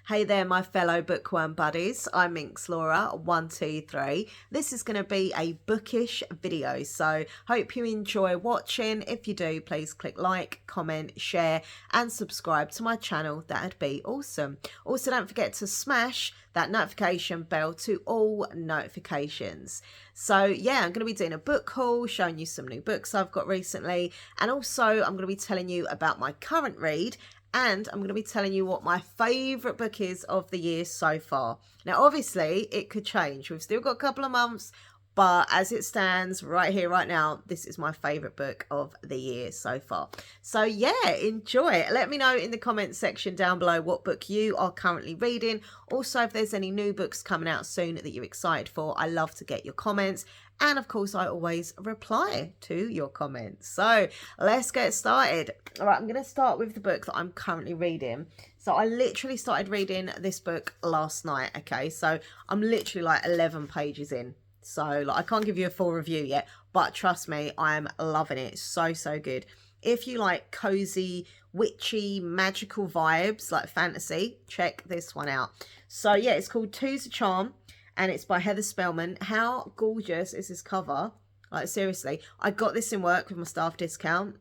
Hey there, my fellow bookworm buddies. I'm Minx Laura 123. This is going to be a bookish video, so hope you enjoy watching. If you do, please click like, comment, share and subscribe to my channel. That'd be awesome. Also, don't forget to smash that notification bell to all notifications. So yeah, I'm going to be doing a book haul, showing you some new books I've got recently, and also I'm going to be telling you about my current read, and I'm going to be telling you what my favourite book is of the year so far. Now, obviously, it could change. We've still got a couple of months, but as it stands right here, right now, this is my favourite book of the year so far. So yeah, enjoy it. Let me know in the comments section down below what book you are currently reading. Also, if there's any new books coming out soon that you're excited for, I love to get your comments. And of course, I always reply to your comments. So let's get started. All right, I'm going to start with the book that I'm currently reading. So I literally started reading this book last night. Okay, so I'm literally like 11 pages in. So like, I can't give you a full review yet, but trust me, I'm loving it. So good. If you like cozy, witchy, magical vibes like fantasy, check this one out. So yeah, it's called Two's a Charm. And it's by Heather Spellman. How gorgeous is this cover? Like, seriously. I got this in work with my staff discount.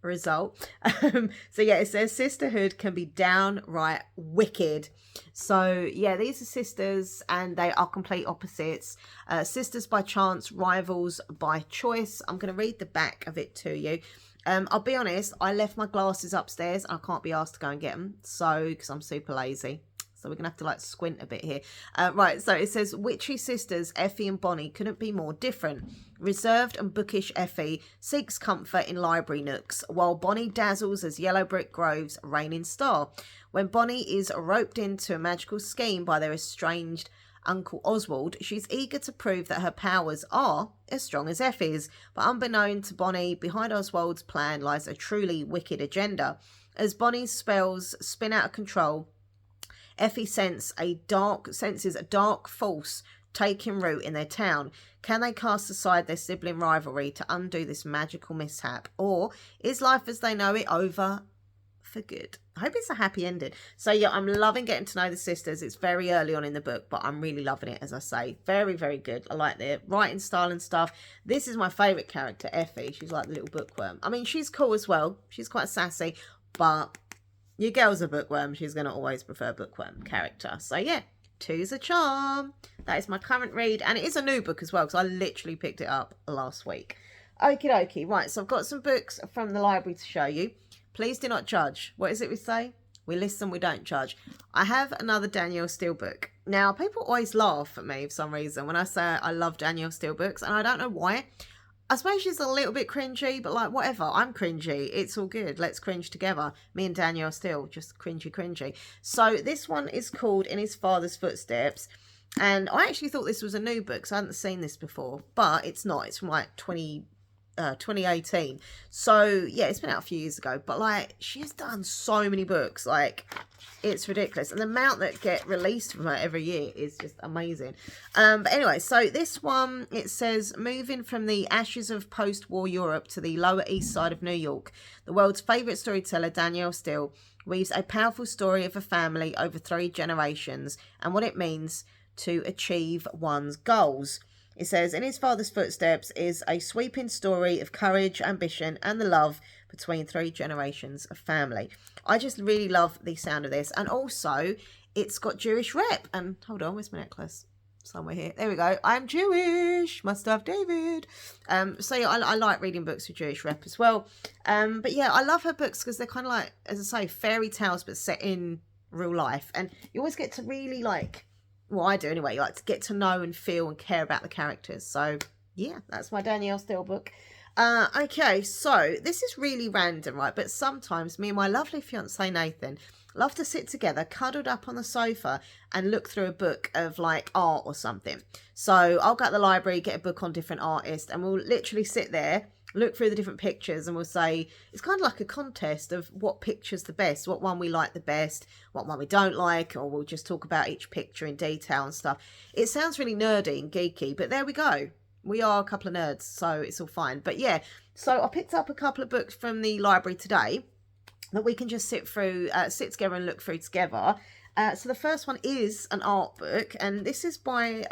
Result. So, yeah, it says sisterhood can be downright wicked. So, yeah, these are sisters and they are complete opposites. Sisters by chance, rivals by choice. I'm going to read the back of it to you. I'll be honest, I left my glasses upstairs and I can't be asked to go and get them. So, because I'm super lazy. So we're going to have to like squint a bit here. Right, so it says, witchy sisters Effie and Bonnie couldn't be more different. Reserved and bookish Effie seeks comfort in library nooks, while Bonnie dazzles as yellow brick groves reigning star. When Bonnie is roped into a magical scheme by their estranged Uncle Oswald, she's eager to prove that her powers are as strong as Effie's. But unbeknown to Bonnie, behind Oswald's plan lies a truly wicked agenda. As Bonnie's spells spin out of control, Effie senses a dark force taking root in their town. Can they cast aside their sibling rivalry to undo this magical mishap? Or is life as they know it over for good? I hope it's a happy ending. So yeah, I'm loving getting to know the sisters. It's very early on in the book, but I'm really loving it, as I say. Very good. I like the writing style and stuff. This is my favourite character, Effie. She's like the little bookworm. I mean, she's cool as well. She's quite sassy, but your girl's a bookworm. She's going to always prefer bookworm character. So yeah, Two's a Charm. That is my current read. And it is a new book as well, because I literally picked it up last week. Okie dokie. Right, so I've got some books from the library to show you. Please do not judge. What is it we say? We listen, we don't judge. I have another Danielle Steele book. Now, people always laugh at me for some reason when I say I love Danielle Steele books, and I don't know why. I suppose she's a little bit cringy, but like, whatever. I'm cringy. It's all good. Let's cringe together. Me and Danielle still just cringy. So this one is called In His Father's Footsteps. And I actually thought this was a new book, so I hadn't seen this before. But it's not. It's from like 2018. So yeah, it's been out a few years ago. But like, she's done so many books. Like, it's ridiculous. And the amount that get released from her every year is just amazing. But anyway, so this one, it says, moving from the ashes of post-war Europe to the Lower East Side of New York, the world's favourite storyteller, Danielle Steele, weaves a powerful story of a family over 3 generations and what it means to achieve one's goals. It says, In His Father's Footsteps is a sweeping story of courage, ambition and the love between 3 generations of family. I just really love the sound of this. And also, it's got Jewish rep. And hold on, where's my necklace? Somewhere here. There we go. I'm Jewish. My stuff, David. So yeah, I like reading books with Jewish rep as well. But yeah, I love her books because they're kind of like, as I say, fairy tales, but set in real life. And you always get to really like, well, I do anyway, like to get to know and feel and care about the characters. So yeah, that's my Danielle Steele book. Okay, so this is really random, right? But sometimes me and my lovely fiance Nathan love to sit together, cuddled up on the sofa and look through a book of like art or something. So I'll go to the library, get a book on different artists, and we'll literally sit there, look through the different pictures, and we'll say, it's kind of like a contest of what picture's the best, what one we like the best, what one we don't like, or we'll just talk about each picture in detail and stuff. It sounds really nerdy and geeky, but there we go. We are a couple of nerds, so it's all fine. But yeah, so I picked up a couple of books from the library today that we can just sit together and look through together. So the first one is an art book, and this is by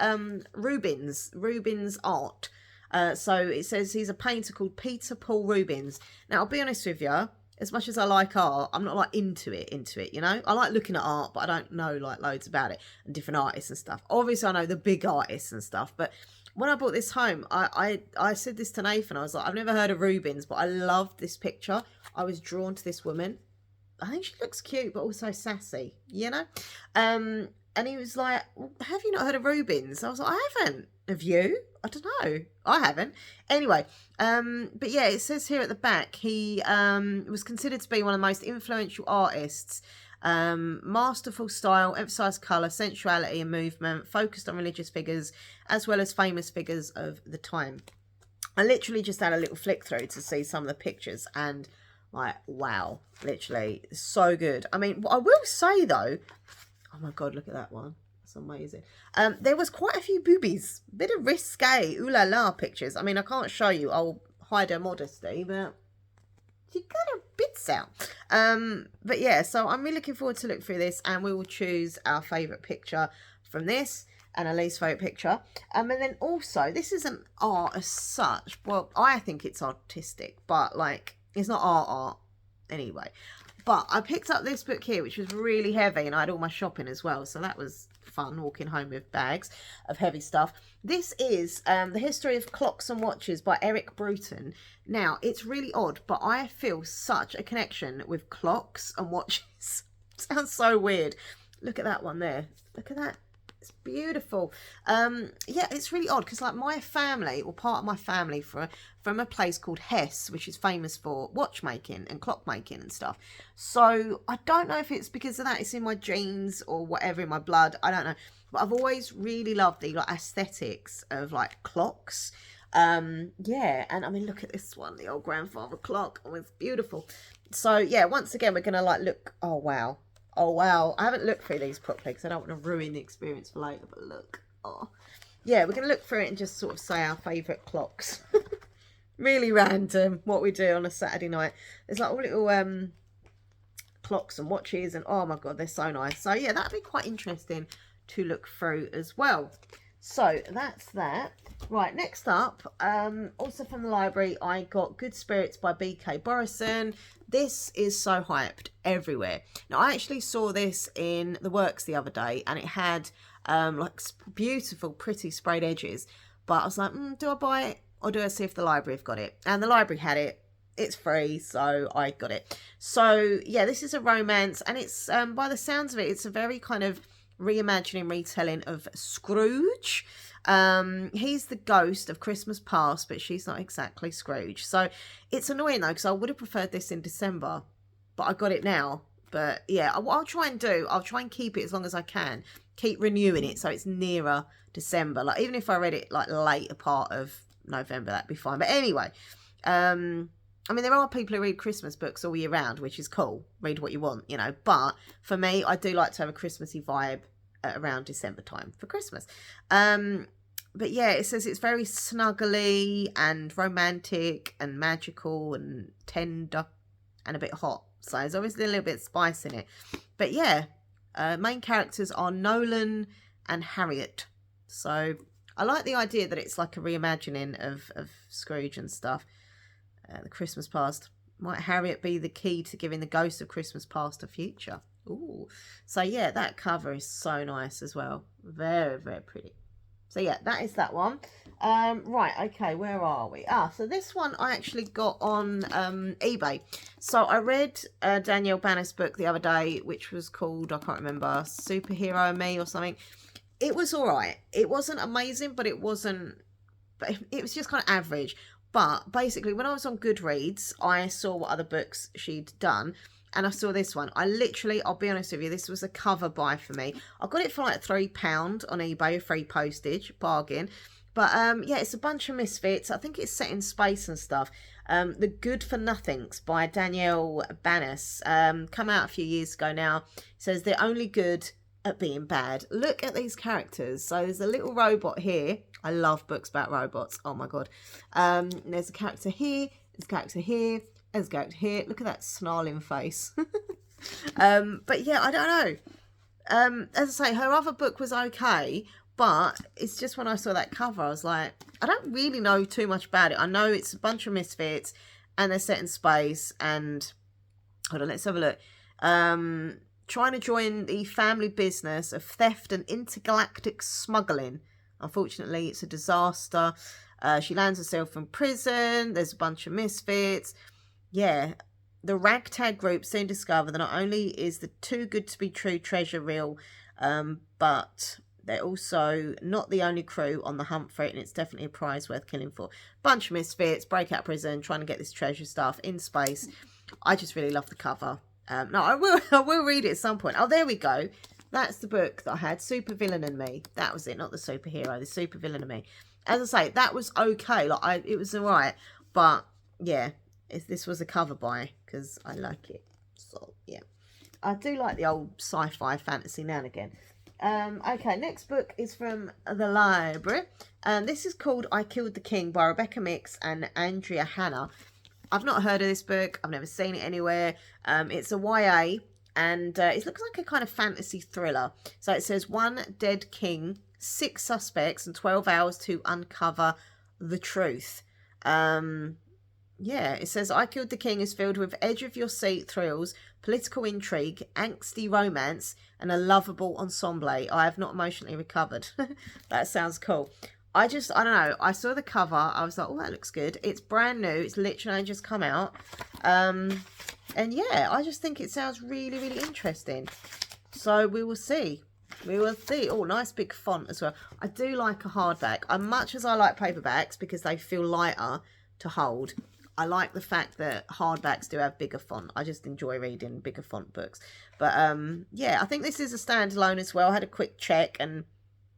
Rubens Art. So it says he's a painter called Peter Paul Rubens. Now, I'll be honest with you, as much as I like art, I'm not like into it, you know? I like looking at art, but I don't know like loads about it and different artists and stuff. Obviously, I know the big artists and stuff, but when I bought this home, I said this to Nathan. I was like, I've never heard of Rubens, but I loved this picture. I was drawn to this woman. I think she looks cute, but also sassy, you know? And he was like, have you not heard of Rubens? I was like, I haven't. Have you? I don't know. I haven't. Anyway, but yeah, it says here at the back, he was considered to be one of the most influential artists. Masterful style, emphasised colour, sensuality and movement, focused on religious figures, as well as famous figures of the time. I literally just had a little flick through to see some of the pictures, and like, wow, literally so good. I mean, I will say though, oh my God, look at that one. That's amazing. There was quite a few boobies, bit of risque, ooh la la pictures. I mean, I can't show you, I'll hide her modesty, but she got her bits out. But yeah, so I'm really looking forward to look through this, and we will choose our favourite picture from this and our least favourite picture. And then also, this isn't art as such. Well, I think it's artistic, but like, it's not art anyway. But I picked up this book here, which was really heavy, and I had all my shopping as well. So that was fun, walking home with bags of heavy stuff. This is The History of Clocks and Watches by Eric Bruton. Now, it's really odd, but I feel such a connection with clocks and watches. Sounds so weird. Look at that one there. Look at that. It's beautiful. Yeah, it's really odd because like my family, or part of my family, from a place called Hess, which is famous for watchmaking and clockmaking and stuff. So I don't know if it's because of that, it's in my genes or whatever, in my blood. I don't know. But I've always really loved the like aesthetics of like clocks. Yeah, and I mean, look at this one, the old grandfather clock. Oh, it's beautiful. So yeah, once again, we're gonna like look. Oh wow. Oh, wow. I haven't looked through these properly because I don't want to ruin the experience for later, but look. Oh, yeah, we're going to look through it and just sort of say our favourite clocks. Really random what we do on a Saturday night. There's like all little clocks and watches, and oh my God, they're so nice. So, yeah, that'd be quite interesting to look through as well. So, that's that. Right, next up, also from the library, I got Good Spirits by B.K. Borison. This is so hyped everywhere. Now, I actually saw this in the works the other day, and it had like beautiful, pretty sprayed edges. But I was like, do I buy it, or do I see if the library have got it? And the library had it. It's free, so I got it. So, yeah, this is a romance, and it's, by the sounds of it, it's a very kind of reimagining, retelling of Scrooge. He's the ghost of Christmas past, but she's not exactly Scrooge. So it's annoying though, because I would have preferred this in December, but I got it now. But yeah, what I'll try and do, I'll try and keep it as long as I can, keep renewing it so it's nearer December. Like even if I read it like later part of November, that'd be fine. But anyway, I mean, there are people who read Christmas books all year round, which is cool. Read what you want, you know. But for me, I do like to have a Christmassy vibe at around December time for Christmas. But yeah, it says it's very snuggly and romantic and magical and tender and a bit hot. So there's obviously a little bit of spice in it. But yeah, main characters are Nolan and Harriet. So I like the idea that it's like a reimagining of Scrooge and stuff. The Christmas past. Might Harriet be the key to giving the ghost of Christmas past a future? Ooh. So yeah, that cover is so nice as well. Very, very pretty. So yeah, that is that one. Right, okay, where are we? So this one I actually got on eBay. So I read Danielle Bannis' book the other day, which was called, I can't remember, Superhero and Me or something. It was all right. It wasn't amazing, but it wasn't, but it was just kind of average. But basically, when I was on Goodreads, I saw what other books she'd done. And I saw this one. I'll be honest with you, this was a cover buy for me. I got it for like £3 on eBay, free postage, bargain. But yeah, it's a bunch of misfits. I think it's set in space and stuff. The Good for Nothings by Danielle Bannis. Come out a few years ago now. It says they're only good at being bad. Look at these characters. So there's a little robot here. I love books about robots. Oh my God. There's a character here. There's a character here. There's a character here. Look at that snarling face. But yeah, I don't know. As I say, her other book was okay, but it's just when I saw that cover, I was like, I don't really know too much about it. I know it's a bunch of misfits, and they're set in space, and hold on, let's have a look. Trying to join the family business of theft and intergalactic smuggling. Unfortunately, it's a disaster. She lands herself in prison. There's a bunch of misfits. Yeah, the ragtag group soon discover that not only is the too good to be true treasure real, but they're also not the only crew on the hunt for it, and it's definitely a prize worth killing for. Bunch of misfits, break out of prison, trying to get this treasure stuff in space. I just really love the cover. No, I will read it at some point. Oh, there we go. That's the book that I had, Super Villain and Me. That was it, not the superhero, the Super Villain and Me. As I say, that was okay. Like, it was alright, but yeah, this was a cover buy because I like it. So yeah, I do like the old sci-fi fantasy now and again. Okay, next book is from the library. This is called I Killed the King by Rebecca Mix and Andrea Hanna. I've not heard of this book. I've never seen it anywhere. It's a YA, and it looks like a kind of fantasy thriller. So it says 1 dead king, 6 suspects, and 12 hours to uncover the truth. Yeah, it says I Killed the King is filled with edge-of-your-seat thrills, political intrigue, angsty romance, and a lovable ensemble. I have not emotionally recovered. That sounds cool. I don't know. I saw the cover. I was like, oh, that looks good. It's brand new. It's literally just come out. And yeah, I just think it sounds really, really interesting. So we will see. We will see. Oh, nice big font as well. I do like a hardback. As much as I like paperbacks because they feel lighter to hold, I like the fact that hardbacks do have bigger font. I just enjoy reading bigger font books. But yeah, I think this is a standalone as well. I had a quick check and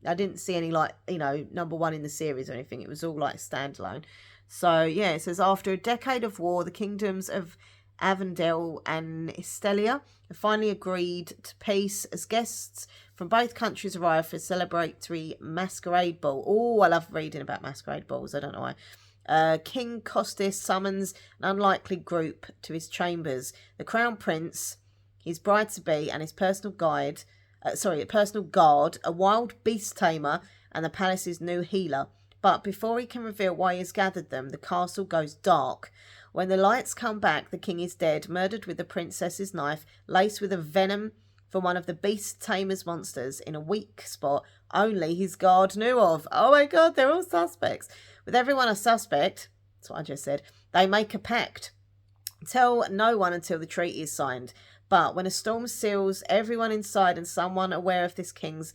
I didn't see any, like, you know, #1 in the series or anything. It was all like standalone. So yeah, it says after a decade of war, the kingdoms of Avondale and Estelia have finally agreed to peace as guests from both countries arrive for a celebratory masquerade ball. Oh, I love reading about masquerade balls. I don't know why. King Costis summons an unlikely group to his chambers. The Crown Prince, his bride-to-be, and his personal guard, a wild beast tamer, and the palace's new healer. But before he can reveal why he has gathered them, the castle goes dark. When the lights come back, the king is dead, murdered with the princess's knife, laced with a venom from one of the beast tamer's monsters in a weak spot only his guard knew of. Oh my god, they're all suspects. With everyone a suspect, that's what I just said, they make a pact. Tell no one until the treaty is signed. But when a storm seals everyone inside and someone aware of this king's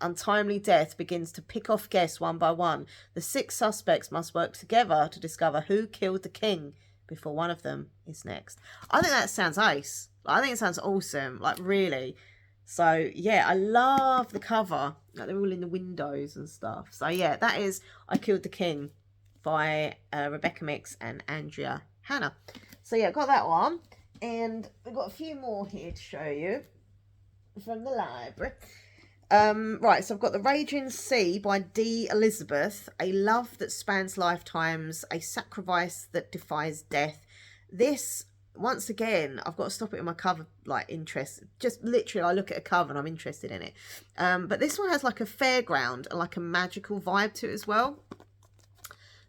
untimely death begins to pick off guests one by one, the 6 suspects must work together to discover who killed the king before one of them is next. I think that sounds ace. I think it sounds awesome, like really. So yeah, I love the cover. Like they're all in the windows and stuff. So yeah, that is I Killed the King by Rebecca Mix and Andrea Hanna. So yeah, got that one. And we've got a few more here to show you from the library. Right, so I've got The Raging Sea by D. Elizabeth. A love that spans lifetimes, a sacrifice that defies death. This, once again, I've got to stop it in my cover, like, interest. Just literally, I look at a cover and I'm interested in it. But this one has like a fairground and like a magical vibe to it as well.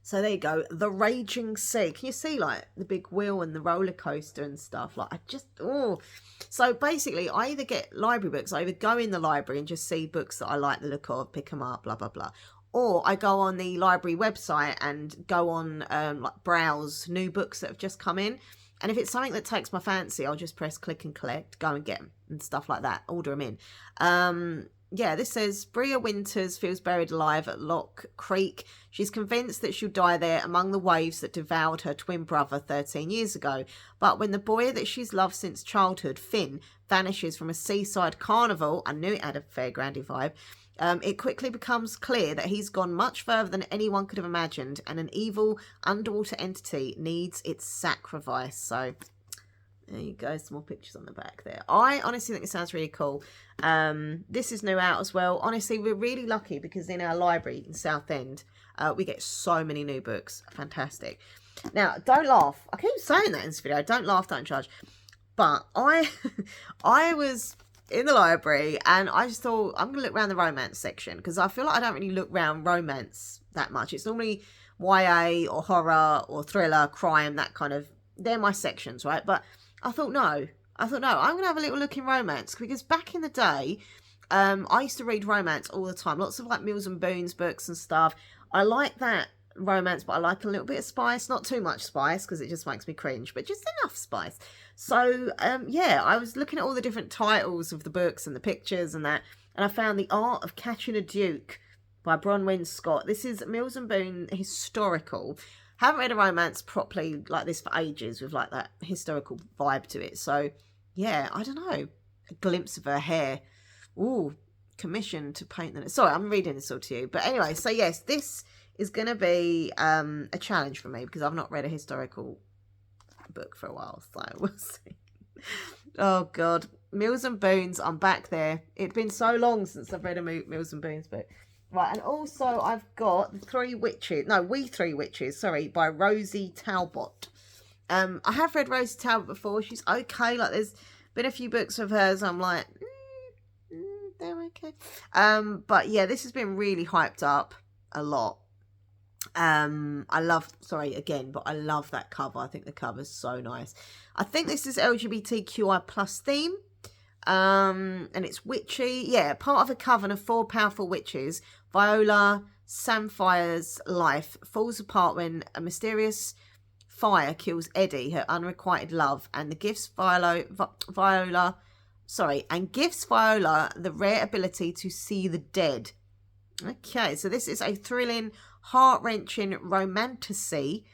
So there you go, The Raging Sea. Can you see like the big wheel and the roller coaster and stuff? Like I just, oh. So basically I either get library books, I either go in the library and just see books that I like the look of, pick them up, blah, blah, blah. Or I go on the library website and go on like browse new books that have just come in. And if it's something that takes my fancy, I'll just press click and collect, go and get them and stuff like that, order them in. Yeah, this says, Bria Winters feels buried alive at Lock Creek. She's convinced that she'll die there among the waves that devoured her twin brother 13 years ago. But when the boy that she's loved since childhood, Finn, vanishes from a seaside carnival, I knew it had a fairgroundy vibe, it quickly becomes clear that he's gone much further than anyone could have imagined, and an evil underwater entity needs its sacrifice. So there you go, some more pictures on the back there. I honestly think it sounds really cool. This is new out as well. Honestly, we're really lucky because in our library in Southend, we get so many new books. Fantastic. Now, don't laugh. I keep saying that in this video. Don't laugh, don't judge. But I was in the library, and I just thought I'm going to look around the romance section because I feel like I don't really look around romance that much. It's normally YA or horror or thriller, crime, that kind of, they're my sections, right? But I thought no, I'm going to have a little look in romance because back in the day, I used to read romance all the time. Lots of like Mills and Boons books and stuff. I like that romance, but I like a little bit of spice. Not too much spice because it just makes me cringe, but just enough spice. So, yeah, I was looking at all the different titles of the books and the pictures and that, and I found The Art of Catching a Duke by Bronwyn Scott. This is Mills and Boon historical. Haven't read a romance properly like this for ages with like that historical vibe to it. So, yeah, I don't know. A glimpse of her hair. Ooh, commissioned to paint them. Sorry, I'm reading this all to you. But anyway, so yes, this is going to be a challenge for me because I've not read a historical book for a while. So we'll see. Oh, God. Mills and Boons, I'm back there. It's been so long since I've read a Mills and Boons book. Right, and also I've got We Three Witches, sorry, by Rosie Talbot. I have read Rosie Talbot before. She's okay. Like, there's been a few books of hers I'm like, they're okay. But yeah, this has been really hyped up a lot. I love that cover. I think the cover's so nice. I think this is LGBTQI plus theme. And it's witchy. Yeah, part of a coven of 4 powerful witches, Viola Samphire's life falls apart when a mysterious fire kills Eddie, her unrequited love, and gives Viola the rare ability to see the dead. Okay, so this is a thrilling, heart-wrenching romantasy.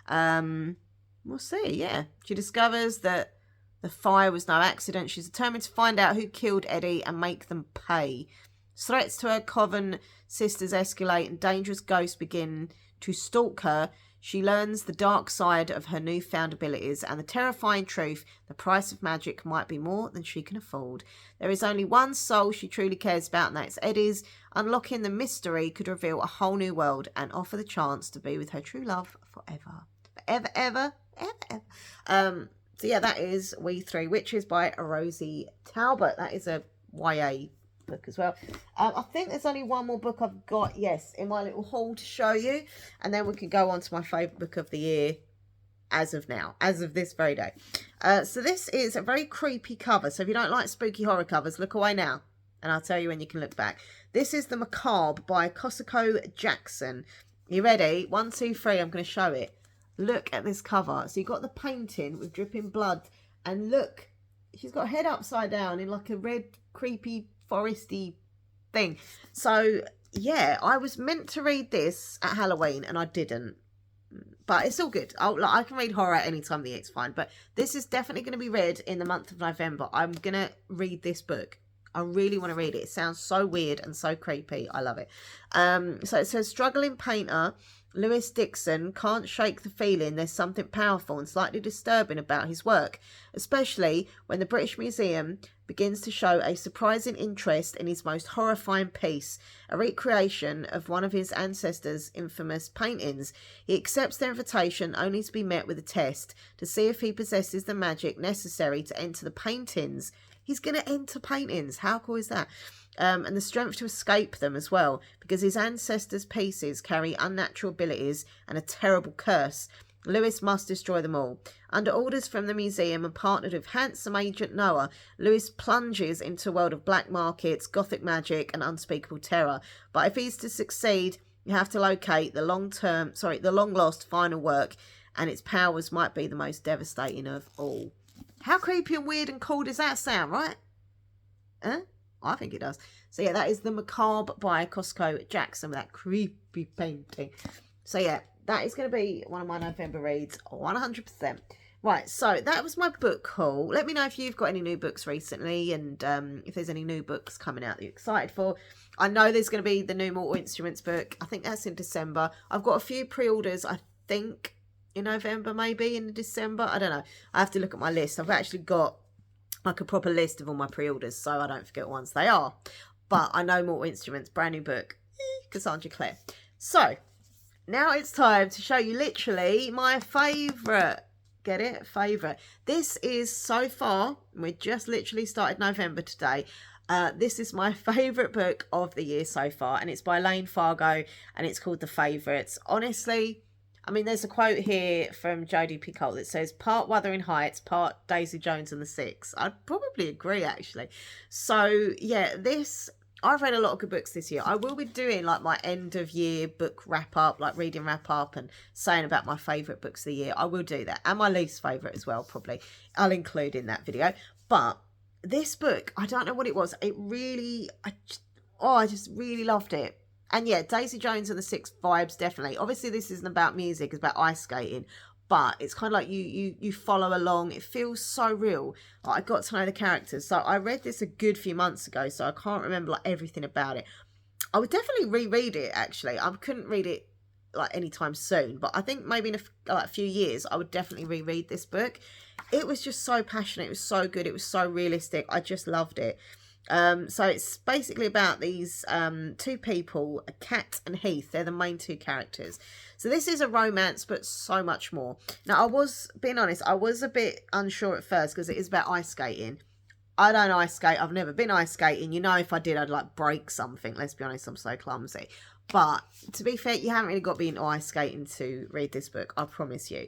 We'll see, yeah. She discovers that the fire was no accident. She's determined to find out who killed Eddie and make them pay. Threats to her coven sisters escalate and dangerous ghosts begin to stalk her. She learns the dark side of her newfound abilities and the terrifying truth: the price of magic might be more than she can afford. There is only one soul she truly cares about, and that's Eddie's. Unlocking the mystery could reveal a whole new world and offer the chance to be with her true love forever. Ever. So yeah, that is We Three Witches by Rosie Talbot. That is a YA book as well. I think there's only one more book I've got, yes, in my little haul to show you, and then we can go on to my favourite book of the year as of now, as of this very day. So this is a very creepy cover, so if you don't like spooky horror covers, look away now, and I'll tell you when you can look back. This is The Macabre by Kosako Jackson. You ready? 1, 2, 3, I'm going to show it. Look at this cover. So you've got the painting with dripping blood, and look, she's got her head upside down in like a red, creepy, foresty thing. So yeah, I was meant to read this at Halloween and I didn't, but it's all good. I can read horror at any time of the year, it's fine, but this is definitely going to be read in the month of November. I'm gonna read this book. I really want to read it. It sounds so weird and so creepy. I love it. So it says, struggling painter Lewis Dixon can't shake the feeling there's something powerful and slightly disturbing about his work, especially when the British Museum begins to show a surprising interest in his most horrifying piece, a recreation of one of his ancestors' infamous paintings. He accepts their invitation only to be met with a test to see if he possesses the magic necessary to enter the paintings. He's going to enter paintings. How cool is that? And the strength to escape them as well, because his ancestors' pieces carry unnatural abilities and a terrible curse. Lewis must destroy them all. Under orders from the museum and partnered with handsome Agent Noah, Lewis plunges into a world of black markets, gothic magic and unspeakable terror. But if he's to succeed, you have to locate the long-lost final work, and its powers might be the most devastating of all. How creepy and weird and cool does that sound, right? Huh? I think it does. So yeah, that is The Macabre by Kosako Jackson with that creepy painting. So yeah, that is going to be one of my November reads, 100%. Right, so that was my book haul. Let me know if you've got any new books recently, and if there's any new books coming out that you're excited for. I know there's going to be the new Mortal Instruments book. I think that's in December. I've got a few pre-orders, I think, in November, maybe in December. I don't know. I have to look at my list. I've actually got like a proper list of all my pre-orders, so I don't forget what ones they are. But I know Mortal Instruments, brand new book, Cassandra Clare. So now it's time to show you literally my favourite Get it? Favourite. This is so far, we just literally started November today. This is my favourite book of the year so far, and it's by Lane Fargo, and it's called The Favourites. Honestly, I mean, there's a quote here from Jodie Picoult that says, part Wuthering Heights, part Daisy Jones and the Six. I'd probably agree, actually. So, yeah, I've read a lot of good books this year. I will be doing like my end of year book wrap up, like reading wrap up and saying about my favourite books of the year. I will do that. And my least favourite as well, probably. I'll include in that video. But this book, I don't know what it was. It really, I just really loved it. And yeah, Daisy Jones and the Six vibes, definitely. Obviously, this isn't about music, it's about ice skating. But it's kind of like you follow along. It feels so real. Like, I got to know the characters. So I read this a good few months ago, so I can't remember like everything about it. I would definitely reread it, actually. I couldn't read it like anytime soon. But I think maybe in a few years, I would definitely reread this book. It was just so passionate. It was so good. It was so realistic. I just loved it. So it's basically about these two people, Kat and Heath. They're the main two characters. So this is a romance, but so much more. Now, being honest, I was a bit unsure at first because it is about ice skating. I don't ice skate. I've never been ice skating. You know, if I did, I'd like break something. Let's be honest, I'm so clumsy. But to be fair, you haven't really got to be into ice skating to read this book. I promise you.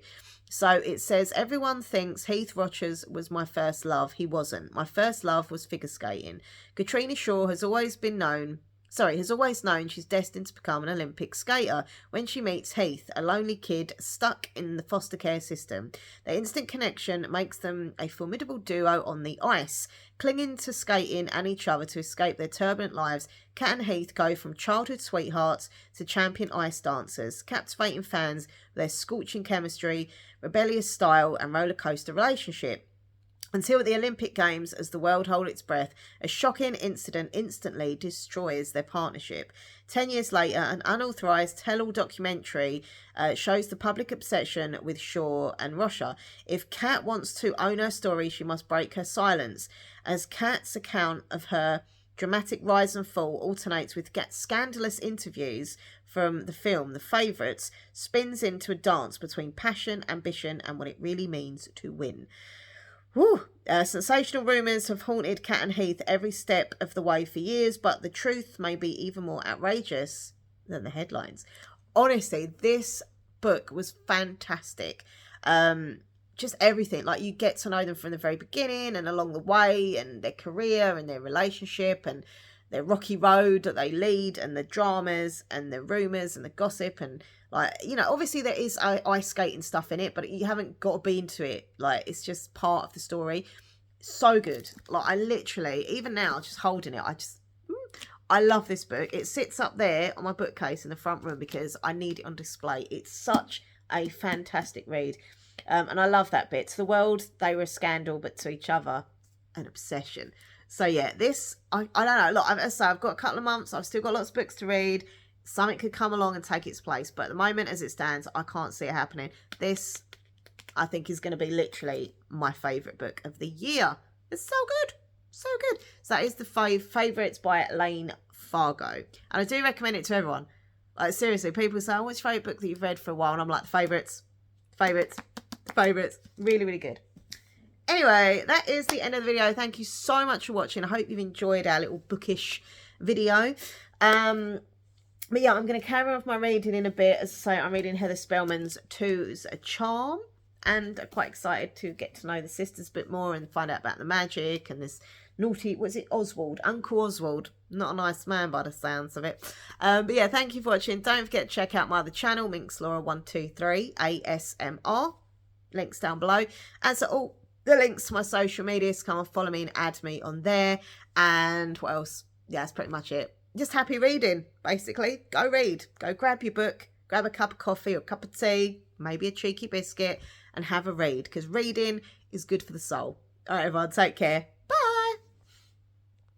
So it says, everyone thinks Heath Rogers was my first love. He wasn't. My first love was figure skating. Katrina Shaw has always known she's destined to become an Olympic skater when she meets Heath, a lonely kid stuck in the foster care system. Their instant connection makes them a formidable duo on the ice. Clinging to skating and each other to escape their turbulent lives, Kat and Heath go from childhood sweethearts to champion ice dancers, captivating fans with their scorching chemistry, rebellious style and roller coaster relationship. Until the Olympic Games, as the world holds its breath, a shocking incident instantly destroys their partnership. 10 years later, an unauthorised tell-all documentary shows the public obsession with Shaw and Rocha. If Kat wants to own her story, she must break her silence. As Kat's account of her dramatic rise and fall alternates with scandalous interviews from the film The Favourites, spins into a dance between passion, ambition, and what it really means to win. Whew. Sensational rumours have haunted Kat and Heath every step of the way for years, but the truth may be even more outrageous than the headlines. Honestly, this book was fantastic. Just everything. Like, you get to know them from the very beginning and along the way, and their career and their relationship and their rocky road that they lead, and the dramas and the rumours and the gossip, and like, you know, obviously there is ice skating stuff in it, but you haven't got to be into it. Like, it's just part of the story. So good. Like, I literally, even now, just holding it, I love this book. It sits up there on my bookcase in the front room because I need it on display. It's such a fantastic read. And I love that bit. To the world, they were a scandal, but to each other, an obsession. So yeah, this, I don't know. Look, as I say, I've got a couple of months. I've still got lots of books to read. Something could come along and take its place. But at the moment, as it stands, I can't see it happening. This, I think, is going to be literally my favourite book of the year. It's so good. So good. So that is The Favourites by Lane Fargo. And I do recommend it to everyone. Like, seriously, people say, oh, what's your favourite book that you've read for a while? And I'm like, The Favourites. Really, really good. Anyway, that is the end of the video. Thank you so much for watching. I hope you've enjoyed our little bookish video. But yeah, I'm going to carry on with my reading in a bit. As I say, I'm reading Heather Spellman's Two's a Charm. And I'm quite excited to get to know the sisters a bit more and find out about the magic and this naughty, was it Oswald? Uncle Oswald. Not a nice man by the sounds of it. But yeah, thank you for watching. Don't forget to check out my other channel, MinxLaura123 ASMR. Links down below. As all the links to my social media, so come and follow me and add me on there. And what else? Yeah, that's pretty much it. Just happy reading, basically. Go read. Go grab your book. Grab a cup of coffee or a cup of tea. Maybe a cheeky biscuit. And have a read. Because reading is good for the soul. All right, everyone. Take care.